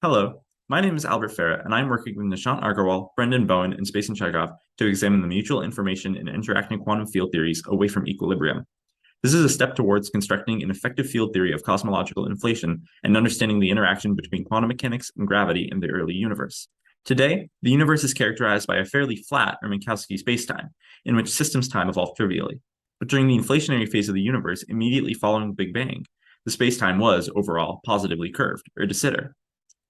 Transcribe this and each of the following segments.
Hello, my name is Albert Farah, and I'm working with Nishant Agarwal, Brendan Bowen, and Space and Chekhov to examine the mutual information in interacting quantum field theories away from equilibrium. This is a step towards constructing an effective field theory of cosmological inflation and understanding the interaction between quantum mechanics and gravity in the early universe. Today, the universe is characterized by a fairly flat or Minkowski spacetime, in which systems time evolved trivially. But during the inflationary phase of the universe immediately following the Big Bang, the spacetime was, overall, positively curved, or de Sitter.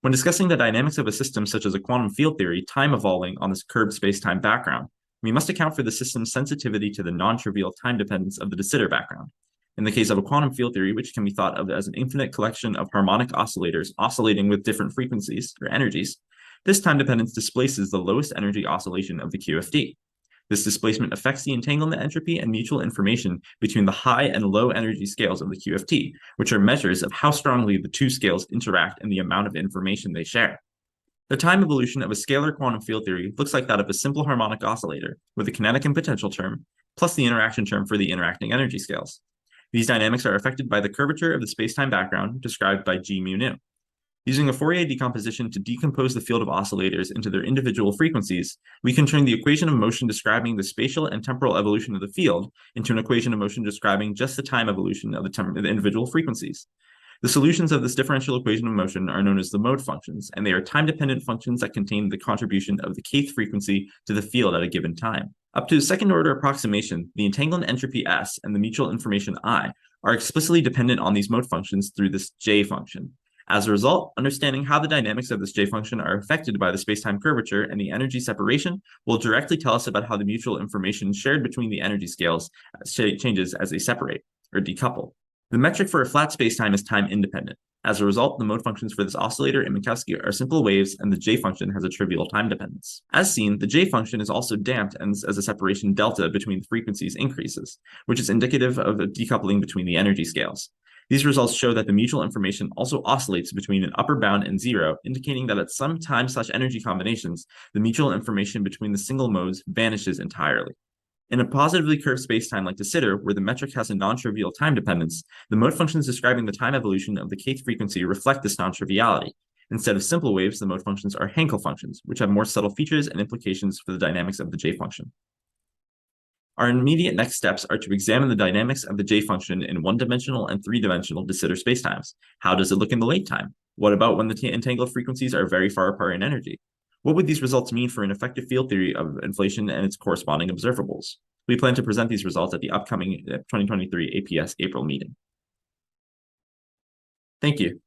When discussing the dynamics of a system such as a quantum field theory, time evolving on this curved spacetime background, we must account for the system's sensitivity to the non-trivial time dependence of the de Sitter background. In the case of a quantum field theory, which can be thought of as an infinite collection of harmonic oscillators oscillating with different frequencies or energies, this time dependence displaces the lowest energy oscillation of the QFD. This displacement affects the entanglement entropy and mutual information between the high and low energy scales of the QFT, which are measures of how strongly the two scales interact and the amount of information they share. The time evolution of a scalar quantum field theory looks like that of a simple harmonic oscillator, with a kinetic and potential term, plus the interaction term for the interacting energy scales. These dynamics are affected by the curvature of the spacetime background, described by G mu nu. Using a Fourier decomposition to decompose the field of oscillators into their individual frequencies, we can turn the equation of motion describing the spatial and temporal evolution of the field into an equation of motion describing just the time evolution of the individual frequencies. The solutions of this differential equation of motion are known as the mode functions, and they are time-dependent functions that contain the contribution of the kth frequency to the field at a given time. Up to a second-order approximation, the entanglement entropy S and the mutual information I are explicitly dependent on these mode functions through this J function. As a result, understanding how the dynamics of this J function are affected by the spacetime curvature and the energy separation will directly tell us about how the mutual information shared between the energy scales changes as they separate or decouple. The metric for a flat spacetime is time independent. As a result, the mode functions for this oscillator and Minkowski are simple waves, and the J function has a trivial time dependence. As seen, the J function is also damped as a separation delta between the frequencies increases, which is indicative of a decoupling between the energy scales. These results show that the mutual information also oscillates between an upper bound and zero, indicating that at some time/energy combinations, the mutual information between the single modes vanishes entirely. In a positively curved spacetime like de Sitter, where the metric has a non-trivial time dependence, the mode functions describing the time evolution of the kth frequency reflect this non-triviality. Instead of simple waves, the mode functions are Hankel functions, which have more subtle features and implications for the dynamics of the J function. Our immediate next steps are to examine the dynamics of the J function in one-dimensional and three-dimensional de Sitter spacetimes. How does it look in the late time? What about when the entangled frequencies are very far apart in energy? What would these results mean for an effective field theory of inflation and its corresponding observables? We plan to present these results at the upcoming 2023 APS April meeting. Thank you.